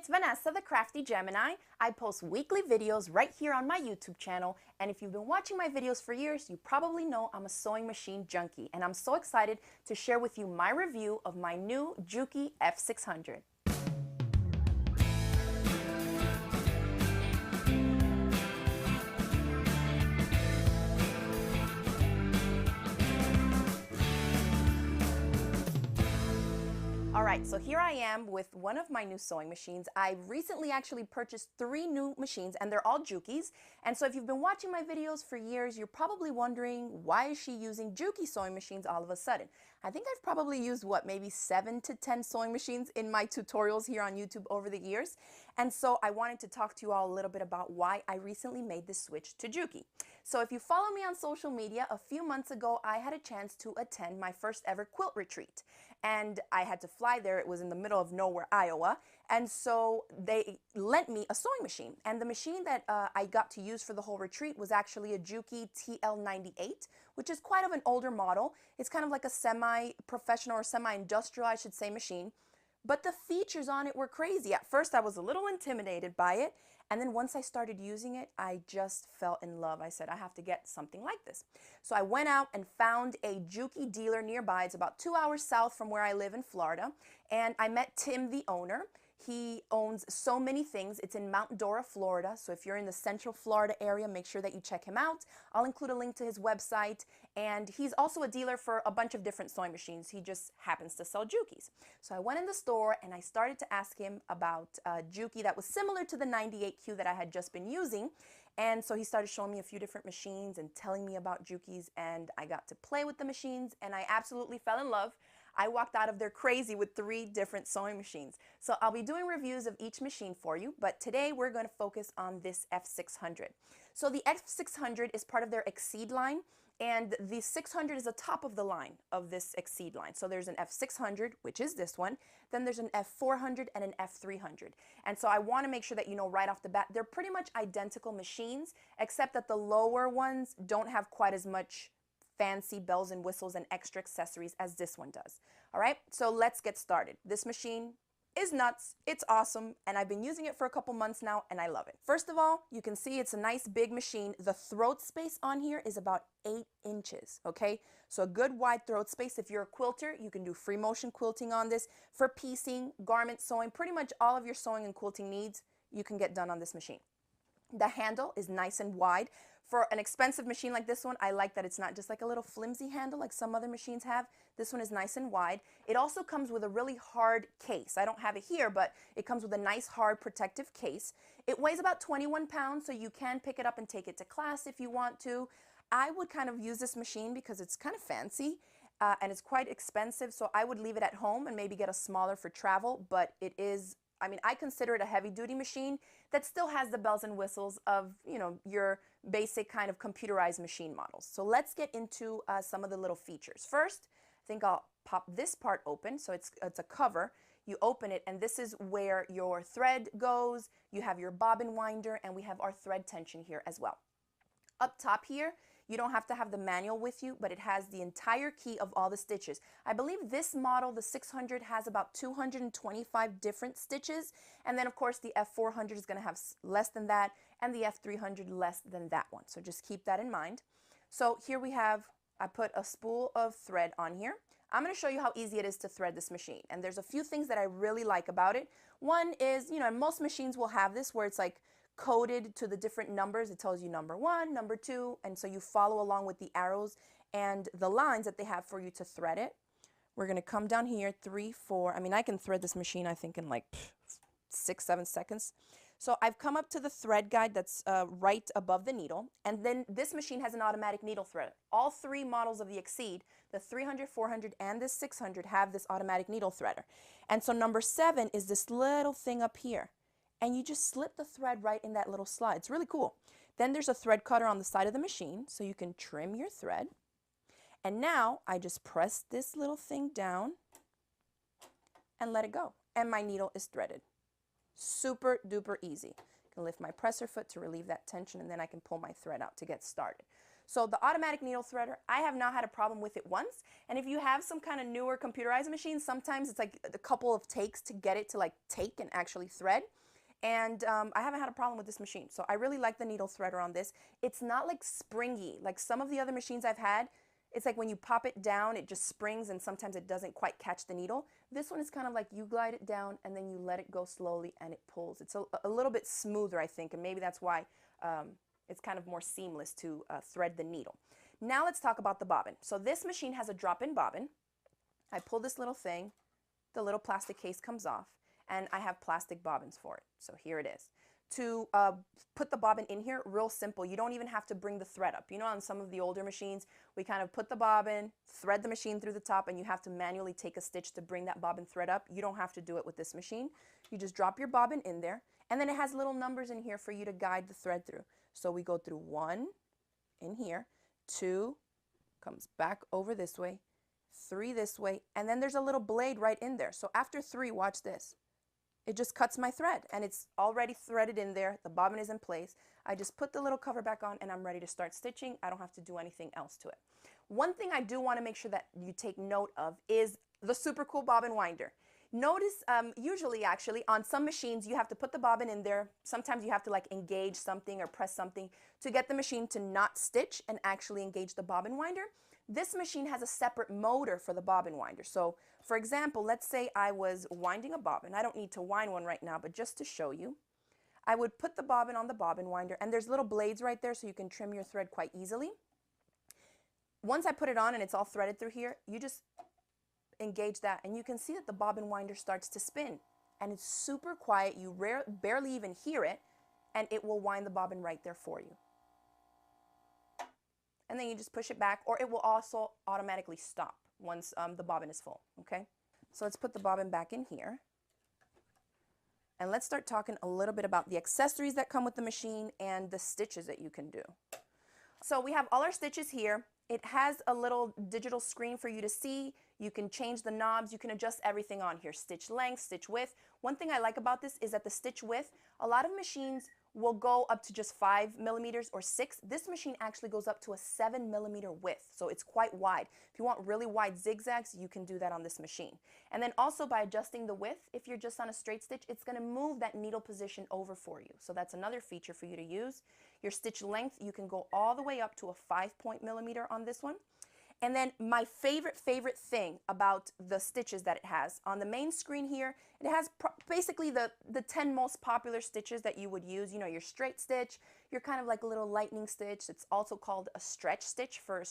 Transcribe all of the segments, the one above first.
it's Vanessa, the Crafty Gemini. I post weekly videos right here on my YouTube channel, and if you've been watching my videos for years, you probably know I'm a sewing machine junkie, and I'm so excited to share with you my review of my new Juki F600. Alright, so here I am with one of my new sewing machines. I recently actually purchased 3 new machines and they're all Jukis. And so if you've been watching my videos for years, you're probably wondering, why is she using Juki sewing machines all of a sudden? I think I've probably used, maybe 7 to 10 sewing machines in my tutorials here on YouTube over the years. And so I wanted to talk to you all a little bit about why I recently made this switch to Juki. So if you follow me on social media, a few months ago, I had a chance to attend my first ever quilt retreat. And I had to fly there. It was in the middle of nowhere, Iowa. And so they lent me a sewing machine. And the machine that I got to use for the whole retreat was actually a Juki TL98, which is quite of an older model. It's kind of like a semi-professional or semi-industrial, I should say, machine. But the features on it were crazy. At first, I was a little intimidated by it. And then once I started using it, I just fell in love. I said, I have to get something like this. So I went out and found a Juki dealer nearby. It's about 2 hours south from where I live in Florida. And I met Tim, the owner. He owns so many things. It's in Mount Dora, Florida. So if you're in the Central Florida area, make sure that you check him out. I'll include a link to his website. And he's also a dealer for a bunch of different sewing machines. He just happens to sell Jukis. So I went in the store and I started to ask him about a Juki that was similar to the 98Q that I had just been using. And so he started showing me a few different machines and telling me about Jukis, and I got to play with the machines and I absolutely fell in love. I walked out of there crazy with 3 different sewing machines. So I'll be doing reviews of each machine for you, but today we're going to focus on this F600. So the F600 is part of their Exceed line, and the 600 is the top of the line of this Exceed line. So there's an F600, which is this one, then there's an F400 and an F300. And so I want to make sure that you know right off the bat, they're pretty much identical machines, except that the lower ones don't have quite as much fancy bells and whistles and extra accessories as this one does. All right, so let's get started. This machine is nuts, it's awesome, and I've been using it for a couple months now and I love it. First of all, you can see it's a nice big machine. The throat space on here is about 8 inches, okay? So a good wide throat space. If you're a quilter, you can do free motion quilting on this. For piecing, garment sewing, pretty much all of your sewing and quilting needs, you can get done on this machine. The handle is nice and wide. For an expensive machine like this one, I like that it's not just like a little flimsy handle like some other machines have. This one is nice and wide. It also comes with a really hard case. I don't have it here, but it comes with a nice hard protective case. It weighs about 21 pounds, so you can pick it up and take it to class if you want to. I would kind of use this machine because it's kind of fancy and it's quite expensive, so I would leave it at home and maybe get a smaller for travel, but it is, I consider it a heavy-duty machine that still has the bells and whistles of, your basic kind of computerized machine models. So let's get into some of the little features. First, I think I'll pop this part open. So it's a cover. You open it, and this is where your thread goes. You have your bobbin winder, and we have our thread tension here as well. Up top here, you don't have to have the manual with you, but it has the entire key of all the stitches. I believe this model, the 600, has about 225 different stitches. And then, of course, the F400 is going to have less than that, and the F300 less than that one. So just keep that in mind. So here we have, I put a spool of thread on here. I'm going to show you how easy it is to thread this machine. And there's a few things that I really like about it. One is, most machines will have this where it's like coded to the different numbers. It tells you number 1, number 2, and so you follow along with the arrows and the lines that they have for you to thread it. We're going to come down here, 3, 4. I can thread this machine, I think, in like 6, 7 seconds. So I've come up to the thread guide that's right above the needle, and then this machine has an automatic needle threader. All 3 models of the Exceed, the 300, 400, and the 600 have this automatic needle threader. And so number 7 is this little thing up here. And you just slip the thread right in that little slot. It's really cool. Then there's a thread cutter on the side of the machine, so you can trim your thread. And now I just press this little thing down and let it go. And my needle is threaded. Super duper easy. I can lift my presser foot to relieve that tension, and then I can pull my thread out to get started. So the automatic needle threader, I have not had a problem with it once. And if you have some kind of newer computerized machine, sometimes it's like a couple of takes to get it to like take and actually thread. And I haven't had a problem with this machine. So I really like the needle threader on this. It's not like springy. Like some of the other machines I've had, it's like when you pop it down, it just springs and sometimes it doesn't quite catch the needle. This one is kind of like you glide it down and then you let it go slowly and it pulls. It's a little bit smoother, I think, and maybe that's why it's kind of more seamless to thread the needle. Now let's talk about the bobbin. So this machine has a drop-in bobbin. I pull this little thing, the little plastic case comes off, and I have plastic bobbins for it. So here it is. To put the bobbin in here, real simple. You don't even have to bring the thread up. You know, on some of the older machines, we kind of put the bobbin, thread the machine through the top, and you have to manually take a stitch to bring that bobbin thread up. You don't have to do it with this machine. You just drop your bobbin in there, and then it has little numbers in here for you to guide the thread through. So we go through 1 in here, 2 comes back over this way, 3 this way, and then there's a little blade right in there. So after 3, watch this. It just cuts my thread and it's already threaded in there. The bobbin is in place. I just put the little cover back on and I'm ready to start stitching. I don't have to do anything else to it. One thing I do want to make sure that you take note of is the super cool bobbin winder. Notice usually actually on some machines you have to put the bobbin in there. Sometimes you have to like engage something or press something to get the machine to not stitch and actually engage the bobbin winder. This machine has a separate motor for the bobbin winder. So for example, let's say I was winding a bobbin. I don't need to wind one right now, but just to show you, I would put the bobbin on the bobbin winder and there's little blades right there so you can trim your thread quite easily. Once I put it on and it's all threaded through here, you just engage that and you can see that the bobbin winder starts to spin and it's super quiet. You barely even hear it and it will wind the bobbin right there for you. And then you just push it back, or it will also automatically stop once the bobbin is full, okay? So let's put the bobbin back in here. And let's start talking a little bit about the accessories that come with the machine and the stitches that you can do. So we have all our stitches here. It has a little digital screen for you to see. You can change the knobs. You can adjust everything on here. Stitch length, stitch width. One thing I like about this is that the stitch width, a lot of machines will go up to just 5 millimeters or 6. This machine actually goes up to a 7 millimeter width, so it's quite wide. If you want really wide zigzags, you can do that on this machine. And then also by adjusting the width, if you're just on a straight stitch, it's going to move that needle position over for you. So that's another feature for you to use. Your stitch length, you can go all the way up to a 5-millimeter on this one. And then my favorite thing about the stitches that it has, on the main screen here, it has basically the 10 most popular stitches that you would use. You know, your straight stitch, your kind of like a little lightning stitch. It's also called a stretch stitch for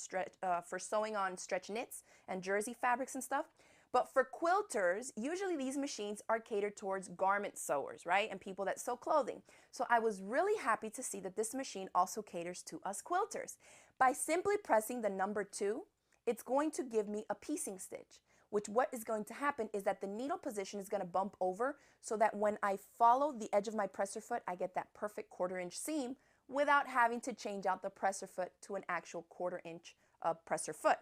sewing on stretch knits and jersey fabrics and stuff. But for quilters, usually these machines are catered towards garment sewers, right? And people that sew clothing. So I was really happy to see that this machine also caters to us quilters. By simply pressing the number 2, it's going to give me a piecing stitch, which what is going to happen is that the needle position is going to bump over so that when I follow the edge of my presser foot, I get that perfect 1/4 inch seam without having to change out the presser foot to an actual 1/4 inch presser foot.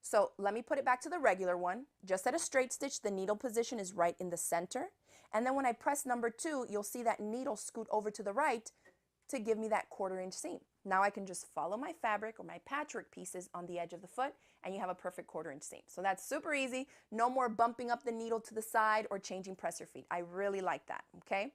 So let me put it back to the regular one. Just at a straight stitch, the needle position is right in the center. And then when I press number 2, you'll see that needle scoot over to the right to give me that 1/4 inch seam. Now I can just follow my fabric or my patchwork pieces on the edge of the foot and you have a perfect 1/4 inch seam. So that's super easy. No more bumping up the needle to the side or changing presser feet. I really like that, okay?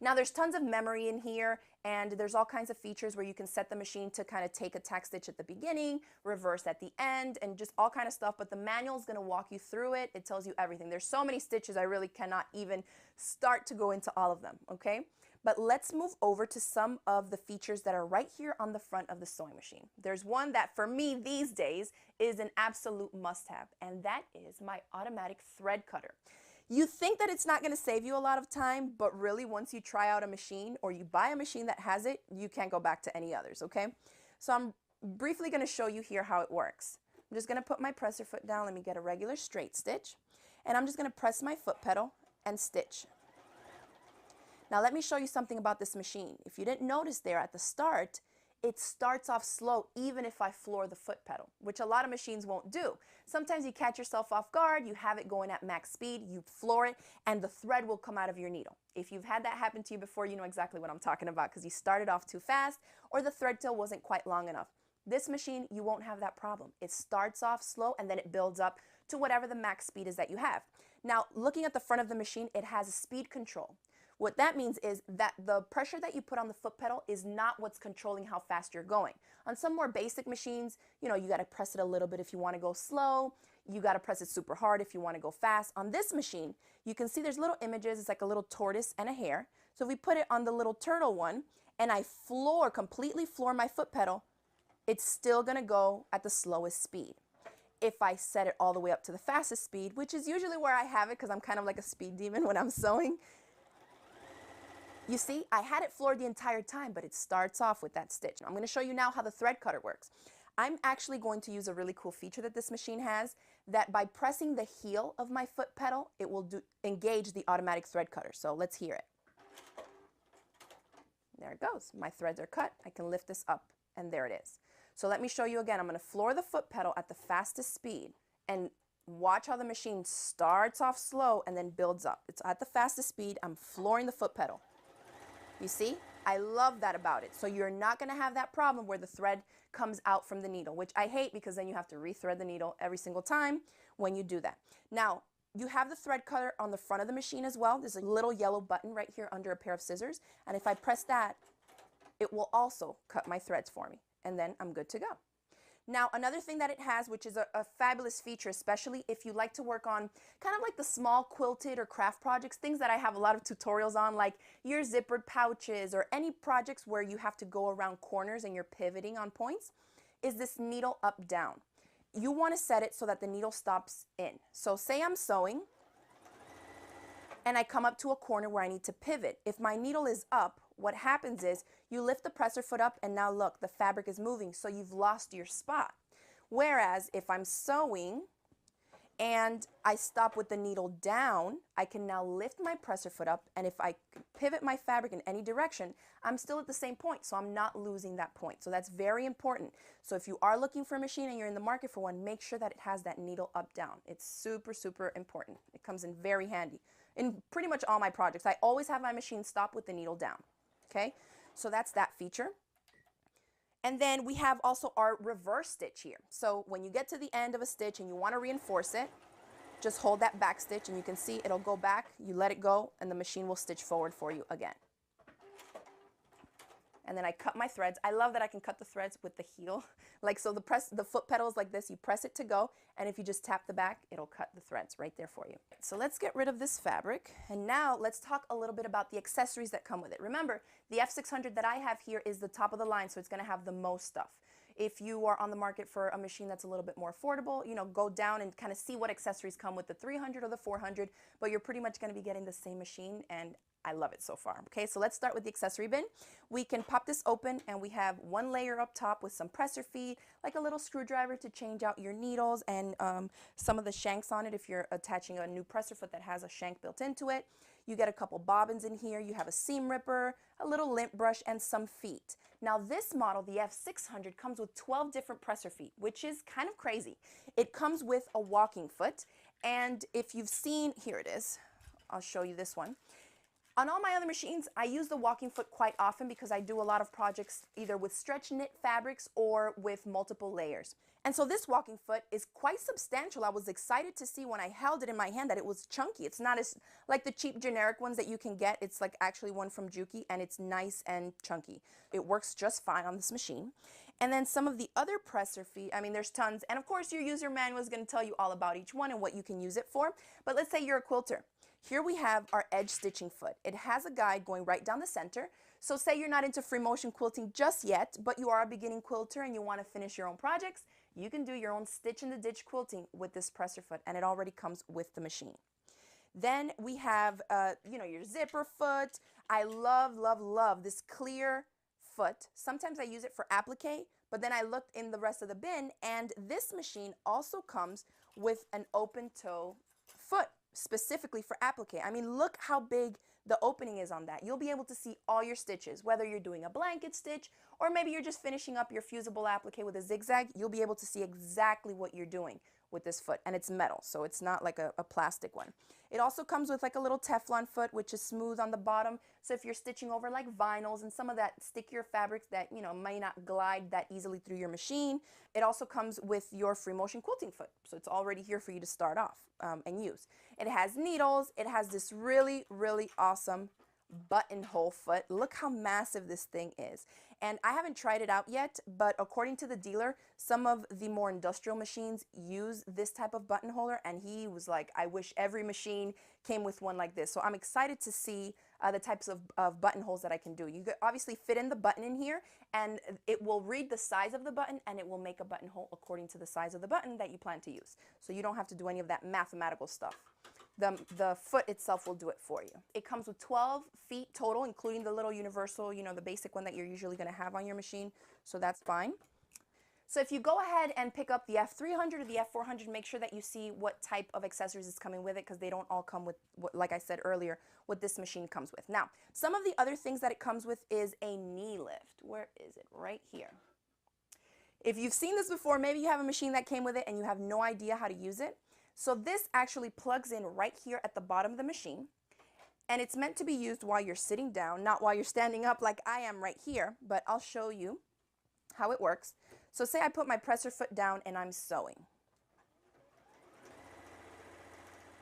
Now there's tons of memory in here and there's all kinds of features where you can set the machine to kind of take a tack stitch at the beginning, reverse at the end, and just all kind of stuff. But the manual is going to walk you through it. It tells you everything. There's so many stitches I really cannot even start to go into all of them, okay? But let's move over to some of the features that are right here on the front of the sewing machine. There's one that for me these days is an absolute must-have, and that is my automatic thread cutter. You think that it's not going to save you a lot of time, but really once you try out a machine or you buy a machine that has it, you can't go back to any others, okay? So I'm briefly going to show you here how it works. I'm just going to put my presser foot down. Let me get a regular straight stitch, and I'm just going to press my foot pedal and stitch. Now let me show you something about this machine. If you didn't notice there at the start, it starts off slow even if I floor the foot pedal, which a lot of machines won't do. Sometimes you catch yourself off guard, you have it going at max speed, you floor it, and the thread will come out of your needle. If you've had that happen to you before, you know exactly what I'm talking about because you started off too fast or the thread tail wasn't quite long enough. This machine, you won't have that problem. It starts off slow and then it builds up to whatever the max speed is that you have. Now, looking at the front of the machine, it has a speed control. What that means is that the pressure that you put on the foot pedal is not what's controlling how fast you're going. On some more basic machines, you got to press it a little bit if you want to go slow. You got to press it super hard if you want to go fast. On this machine, you can see there's little images. It's like a little tortoise and a hare. So if we put it on the little turtle one and I completely floor my foot pedal, it's still going to go at the slowest speed. If I set it all the way up to the fastest speed, which is usually where I have it because I'm kind of like a speed demon when I'm sewing, you see, I had it floored the entire time, but it starts off with that stitch. I'm going to show you now how the thread cutter works. I'm actually going to use a really cool feature that this machine has, that by pressing the heel of my foot pedal, it will engage the automatic thread cutter. So let's hear it. There it goes. My threads are cut. I can lift this up, and there it is. So let me show you again. I'm going to floor the foot pedal at the fastest speed and watch how the machine starts off slow and then builds up. It's at the fastest speed. I'm flooring the foot pedal. You see? I love that about it. So you're not going to have that problem where the thread comes out from the needle, which I hate because then you have to rethread the needle every single time when you do that. Now, you have the thread cutter on the front of the machine as well. There's a little yellow button right here under a pair of scissors. And if I press that, it will also cut my threads for me. And then I'm good to go. Now, another thing that it has, which is a fabulous feature, especially if you like to work on kind of like the small quilted or craft projects, things that I have a lot of tutorials on, like your zippered pouches or any projects where you have to go around corners and you're pivoting on points, is this needle up down. You want to set it so that the needle stops in. So say I'm sewing and I come up to a corner where I need to pivot. If my needle is up, what happens is you lift the presser foot up and now look, the fabric is moving, so you've lost your spot. Whereas if I'm sewing and I stop with the needle down, I can now lift my presser foot up, and if I pivot my fabric in any direction, I'm still at the same point, so I'm not losing that point. So that's very important. So if you are looking for a machine and you're in the market for one, make sure that it has that needle up down. It's super, super important. It comes in very handy. In pretty much all my projects, I always have my machine stop with the needle down. Okay, so that's that feature. And then we have also our reverse stitch here. So when you get to the end of a stitch and you want to reinforce it, just hold that back stitch and you can see it'll go back, you let it go, and the machine will stitch forward for you again. And then I cut my threads. I love that I can cut the threads with the heel. Like, so the foot pedal is like this, you press it to go, and if you just tap the back, it'll cut the threads right there for you. So let's get rid of this fabric, and now let's talk a little bit about the accessories that come with it. Remember, the F600 that I have here is the top of the line, so it's gonna have the most stuff. If you are on the market for a machine that's a little bit more affordable, go down and kind of see what accessories come with the 300 or the 400, but you're pretty much gonna be getting the same machine, and I love it so far. Okay, so let's start with the accessory bin. We can pop this open and we have one layer up top with some presser feet, like a little screwdriver to change out your needles and some of the shanks on it if you're attaching a new presser foot that has a shank built into it. You get a couple bobbins in here, you have a seam ripper, a little lint brush, and some feet. Now this model, the F600, comes with 12 different presser feet, which is kind of crazy. It comes with a walking foot, and if you've seen, here it is, I'll show you this one. On all my other machines, I use the walking foot quite often because I do a lot of projects either with stretch knit fabrics or with multiple layers. And so this walking foot is quite substantial. I was excited to see when I held it in my hand that it was chunky. It's not as like the cheap generic ones that you can get. It's like actually one from Juki, and it's nice and chunky. It works just fine on this machine. And then some of the other presser feet, I mean, there's tons. And of course, your user manual is going to tell you all about each one and what you can use it for. But let's say you're a quilter. Here we have our edge stitching foot. It has a guide going right down the center. So say you're not into free motion quilting just yet, but you are a beginning quilter and you want to finish your own projects, you can do your own stitch in the ditch quilting with this presser foot, and it already comes with the machine. Then we have, your zipper foot. I love, love, love this clear foot. Sometimes I use it for applique, but then I looked in the rest of the bin, and this machine also comes with an open toe foot, specifically for applique. I mean, look how big the opening is on that. You'll be able to see all your stitches, whether you're doing a blanket stitch or maybe you're just finishing up your fusible applique with a zigzag. You'll be able to see exactly what you're doing with this foot, and it's metal, so it's not like a plastic one. It also comes with like a little Teflon foot, which is smooth on the bottom, so if you're stitching over like vinyls and some of that stickier fabrics that, you know, may not glide that easily through your machine. It also comes with your free motion quilting foot, so it's already here for you to start off and use. It has needles. It has this really, really awesome buttonhole foot. Look how massive this thing is. And I haven't tried it out yet, but according to the dealer, some of the more industrial machines use this type of buttonholer, and he was like, I wish every machine came with one like this. So I'm excited to see the types of buttonholes that I can do. You could obviously fit in the button in here, and it will read the size of the button, and it will make a buttonhole according to the size of the button that you plan to use. So you don't have to do any of that mathematical stuff. The foot itself will do it for you. It comes with 12 feet total, including the little universal, you know, the basic one that you're usually going to have on your machine. So that's fine. So if you go ahead and pick up the F300 or the F400, make sure that you see what type of accessories is coming with it, because they don't all come with, like I said earlier, what this machine comes with. Now, some of the other things that it comes with is a knee lift. Where is it? Right here. If you've seen this before, maybe you have a machine that came with it and you have no idea how to use it. So this actually plugs in right here at the bottom of the machine, and it's meant to be used while you're sitting down, not while you're standing up like I am right here, but I'll show you how it works. So say I put my presser foot down and I'm sewing.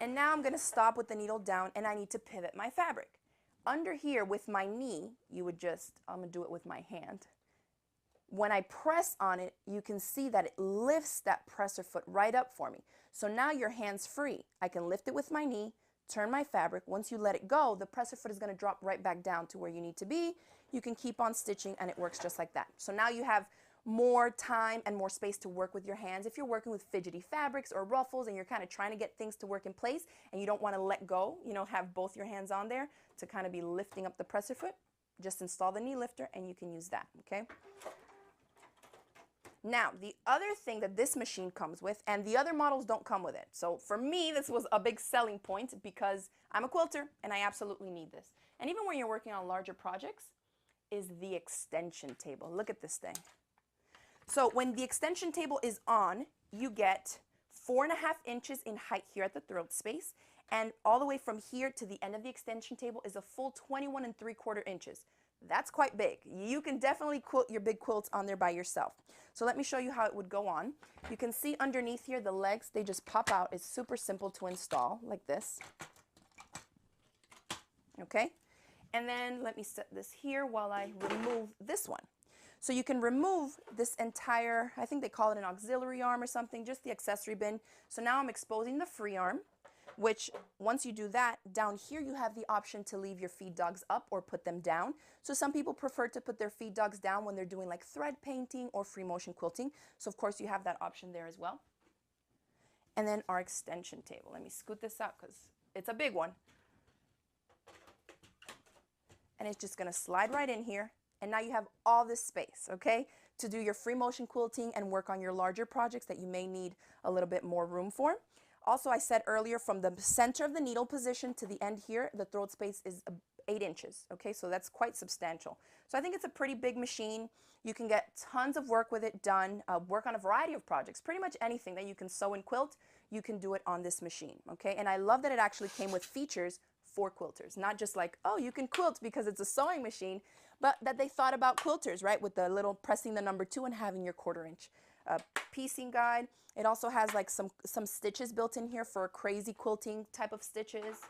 And now I'm going to stop with the needle down and I need to pivot my fabric. Under here with my knee, you would just, I'm going to do it with my hand. When I press on it, you can see that it lifts that presser foot right up for me. So now your hand's free. I can lift it with my knee, turn my fabric. Once you let it go, the presser foot is going to drop right back down to where you need to be. You can keep on stitching and it works just like that. So now you have more time and more space to work with your hands. If you're working with fidgety fabrics or ruffles and you're kind of trying to get things to work in place and you don't want to let go, you know, have both your hands on there to kind of be lifting up the presser foot, just install the knee lifter and you can use that, okay? Now, the other thing that this machine comes with, and the other models don't come with it. So for me, this was a big selling point because I'm a quilter and I absolutely need this. And even when you're working on larger projects, is the extension table. Look at this thing. So when the extension table is on, you get 4.5 inches in height here at the throat space, and all the way from here to the end of the extension table is a full 21 3/4 inches. That's quite big. You can definitely quilt your big quilts on there by yourself. So let me show you how it would go on. You can see underneath here the legs, they just pop out. It's super simple to install like this. Okay? And then let me set this here while I remove this one. So you can remove this entire, I think they call it an auxiliary arm or something, just the accessory bin. So now I'm exposing the free arm, which once you do that, down here you have the option to leave your feed dogs up or put them down. So some people prefer to put their feed dogs down when they're doing like thread painting or free motion quilting. So of course you have that option there as well. And then our extension table. Let me scoot this out because it's a big one. And it's just going to slide right in here. And now you have all this space, okay, to do your free motion quilting and work on your larger projects that you may need a little bit more room for. Also, I said earlier, from the center of the needle position to the end here, the throat space is 8 inches, okay, so that's quite substantial. So I think it's a pretty big machine. You can get tons of work with it done, work on a variety of projects. Pretty much anything that you can sew and quilt, you can do it on this machine, okay? And I love that it actually came with features for quilters, not just like, oh, you can quilt because it's a sewing machine, but that they thought about quilters, right, with the little pressing the number 2 and having your 1/4 inch piecing guide. It also has like some stitches built in here for crazy quilting type of stitches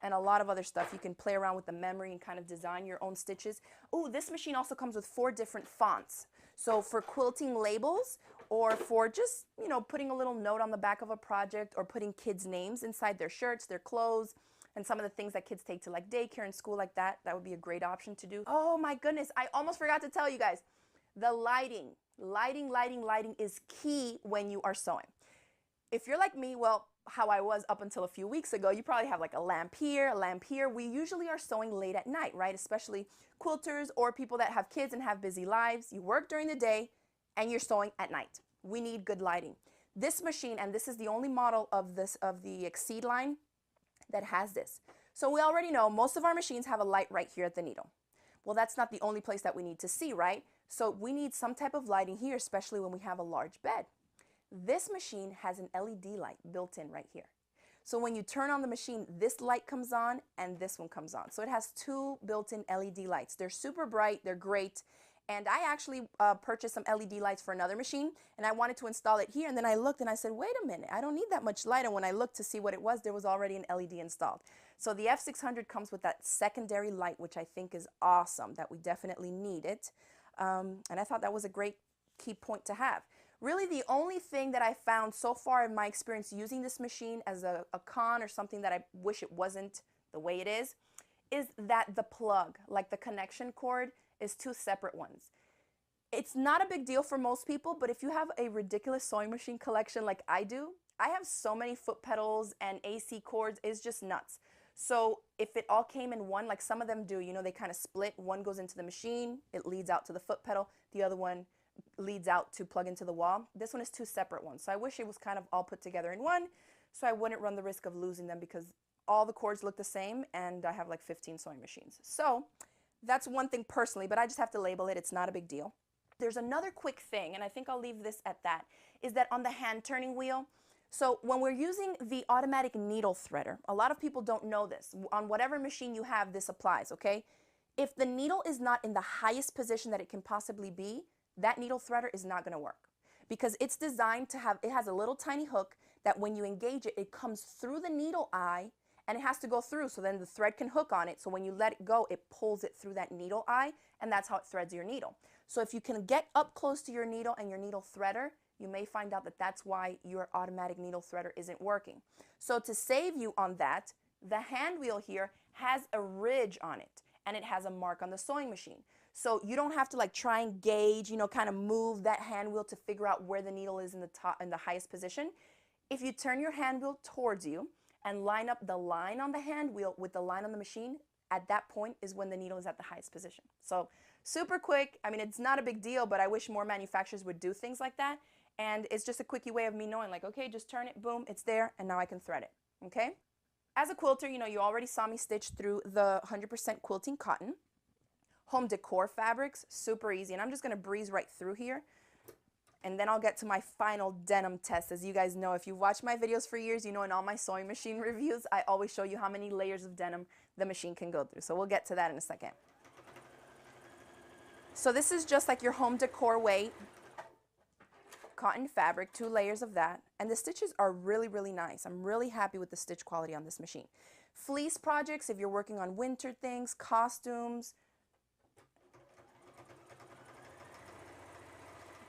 and a lot of other stuff. You can play around with the memory and kind of design your own stitches. Oh, this machine also comes with 4 different fonts. So for quilting labels or for just, you know, putting a little note on the back of a project or putting kids' names inside their shirts, their clothes, and some of the things that kids take to like daycare and school like that, that would be a great option to do. Oh my goodness, I almost forgot to tell you guys, the lighting. Lighting is key when you are sewing. If you're like me, well, how I was up until a few weeks ago, you probably have like a lamp here, a lamp here. We usually are sewing late at night, right? Especially quilters or people that have kids and have busy lives. You work during the day and you're sewing at night. We need good lighting. This machine, and this is the only model of the Exceed line that has this. So we already know most of our machines have a light right here at the needle. Well, that's not the only place that we need to see, right? So we need some type of lighting here, especially when we have a large bed. This machine has an LED light built in right here. So when you turn on the machine, this light comes on and this one comes on. So it has two built-in LED lights. They're super bright, they're great. And I actually purchased some LED lights for another machine, and I wanted to install it here, and then I looked and I said, wait a minute, I don't need that much light. And when I looked to see what it was, there was already an LED installed. So the F600 comes with that secondary light, which I think is awesome, that we definitely need it. And I thought that was a great key point to have. Really, the only thing that I found so far in my experience using this machine as a con, or something that I wish it wasn't the way it is that the plug, like the connection cord, is two separate ones. It's not a big deal for most people, but if you have a ridiculous sewing machine collection like I do, I have so many foot pedals and AC cords, it's just nuts. So if it all came in one, like some of them do, you know, they kind of split. One goes into the machine, it leads out to the foot pedal, the other one leads out to plug into the wall. This one is two separate ones. So I wish it was kind of all put together in one, so I wouldn't run the risk of losing them, because all the cords look the same and I have like 15 sewing machines. So that's one thing personally, but I just have to label it. It's not a big deal. There's another quick thing, and I think I'll leave this at that, is that on the hand turning wheel, so when we're using the automatic needle threader, a lot of people don't know this. On whatever machine you have, this applies, okay? If the needle is not in the highest position that it can possibly be, that needle threader is not going to work, because it's designed to have, it has a little tiny hook that when you engage it, it comes through the needle eye, and it has to go through, so then the thread can hook on it. So when you let it go, it pulls it through that needle eye, and that's how it threads your needle. So if you can get up close to your needle and your needle threader, you may find out that that's why your automatic needle threader isn't working. So to save you on that, the hand wheel here has a ridge on it, and it has a mark on the sewing machine. So you don't have to like try and gauge, you know, kind of move that hand wheel to figure out where the needle is in the top, in the highest position. If you turn your hand wheel towards you and line up the line on the hand wheel with the line on the machine, at that point is when the needle is at the highest position. So super quick. I mean, it's not a big deal, but I wish more manufacturers would do things like that. And it's just a quickie way of me knowing, like, okay, just turn it, boom, it's there, and now I can thread it, okay? As a quilter, you know, you already saw me stitch through the 100% quilting cotton. Home decor fabrics, super easy, and I'm just gonna breeze right through here. And then I'll get to my final denim test. As you guys know, if you've watched my videos for years, you know in all my sewing machine reviews, I always show you how many layers of denim the machine can go through. So we'll get to that in a second. So this is just like your home decor weight cotton fabric, 2 layers of that. And the stitches are really, really nice. I'm really happy with the stitch quality on this machine. Fleece projects, if you're working on winter things, costumes.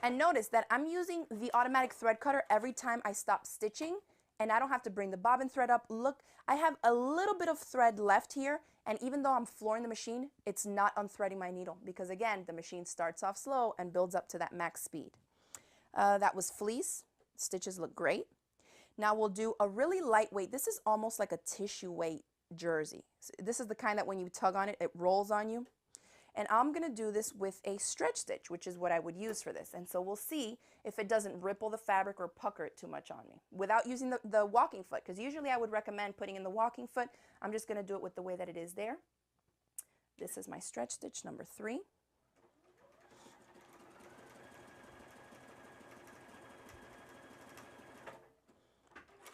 And notice that I'm using the automatic thread cutter every time I stop stitching, and I don't have to bring the bobbin thread up. Look, I have a little bit of thread left here, and even though I'm flooring the machine, it's not unthreading my needle, because again, the machine starts off slow and builds up to that max speed. That was fleece. Stitches look great. Now we'll do a really lightweight, this is almost like a tissue weight jersey. This is the kind that when you tug on it, it rolls on you. And I'm going to do this with a stretch stitch, which is what I would use for this. And so we'll see if it doesn't ripple the fabric or pucker it too much on me without using the walking foot, because usually I would recommend putting in the walking foot. I'm just going to do it with the way that it is there. This is my stretch stitch number 3.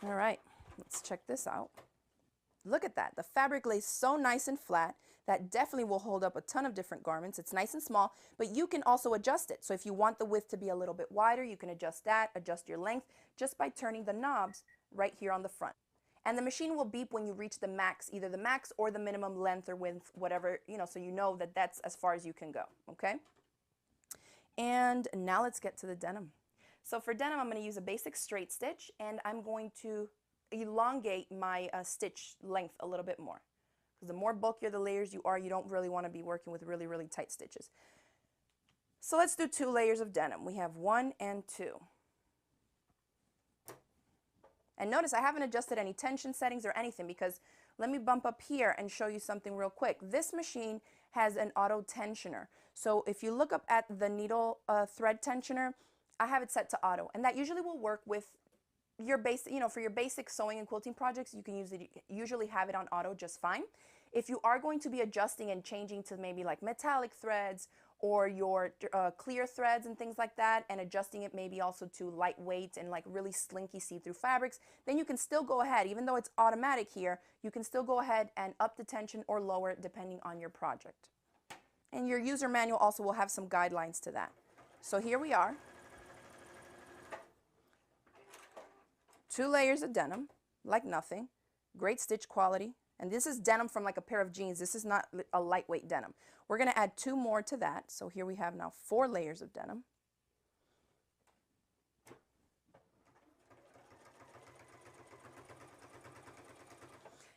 All right, let's check this out. Look at that. The fabric lays so nice and flat. That definitely will hold up a ton of different garments. It's nice and small, but you can also adjust it. So if you want the width to be a little bit wider, you can adjust that, adjust your length, just by turning the knobs right here on the front. And the machine will beep when you reach the max, either the max or the minimum length or width, whatever, you know, so you know that that's as far as you can go, okay? And now let's get to the denim. So for denim, I'm going to use a basic straight stitch, and I'm going to elongate my stitch length a little bit more. Because the more bulkier the layers you are, you don't really want to be working with really, really tight stitches. So let's do 2 layers of denim. We have 1 and 2. And notice I haven't adjusted any tension settings or anything, because let me bump up here and show you something real quick. This machine has an auto tensioner. So if you look up at the needle thread tensioner, I have it set to auto, and that usually will work with your basic, you know, for your basic sewing and quilting projects. You can usually have it on auto just fine. If you are going to be adjusting and changing to maybe like metallic threads or your clear threads and things like that, and adjusting it maybe also to lightweight and like really slinky see-through fabrics, then you can still go ahead, even though it's automatic here, you can still go ahead and up the tension or lower it depending on your project. And your user manual also will have some guidelines to that. So here we are. 2 layers of denim, like nothing, great stitch quality. And this is denim from like a pair of jeans. This is not a lightweight denim. We're going to add 2 more to that. So here we have now 4 layers of denim.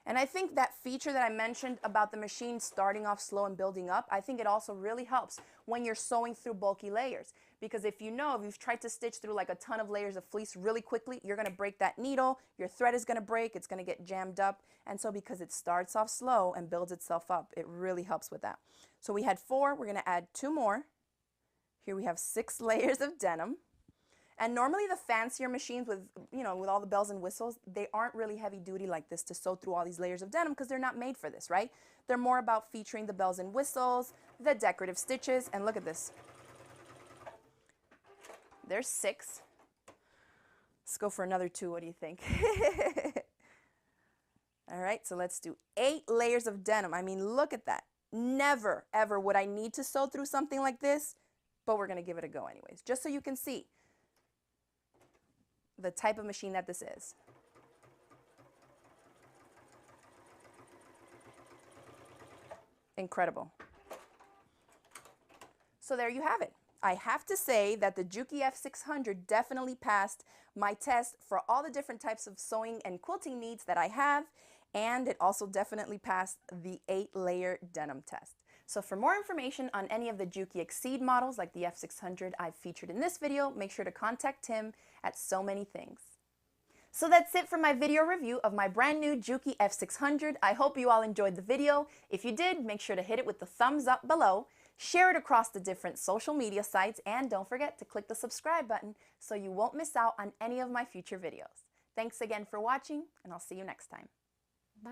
And I think that feature that I mentioned about the machine starting off slow and building up, I think it also really helps when you're sewing through bulky layers. Because if you've tried to stitch through like a ton of layers of fleece really quickly, you're going to break that needle, your thread is going to break, it's going to get jammed up. And so because it starts off slow and builds itself up, it really helps with that. So we had 4, we're going to add 2 more. Here we have 6 layers of denim. And normally the fancier machines with, with all the bells and whistles, they aren't really heavy duty like this to sew through all these layers of denim because they're not made for this, right? They're more about featuring the bells and whistles, the decorative stitches, and look at this. There's 6. Let's go for another 2, what do you think? All right, so let's do 8 layers of denim. I mean, look at that. Never, ever would I need to sew through something like this, but we're going to give it a go anyways, just so you can see the type of machine that this is. Incredible. So there you have it. I have to say that the Juki F600 definitely passed my test for all the different types of sewing and quilting needs that I have, and it also definitely passed the 8-layer denim test. So for more information on any of the Juki Exceed models like the F600 I've featured in this video, make sure to contact Tim at So Many Things. So that's it for my video review of my brand new Juki F600. I hope you all enjoyed the video. If you did, make sure to hit it with the thumbs up below, share it across the different social media sites, and don't forget to click the subscribe button so you won't miss out on any of my future videos. Thanks again for watching, and I'll see you next time. Bye.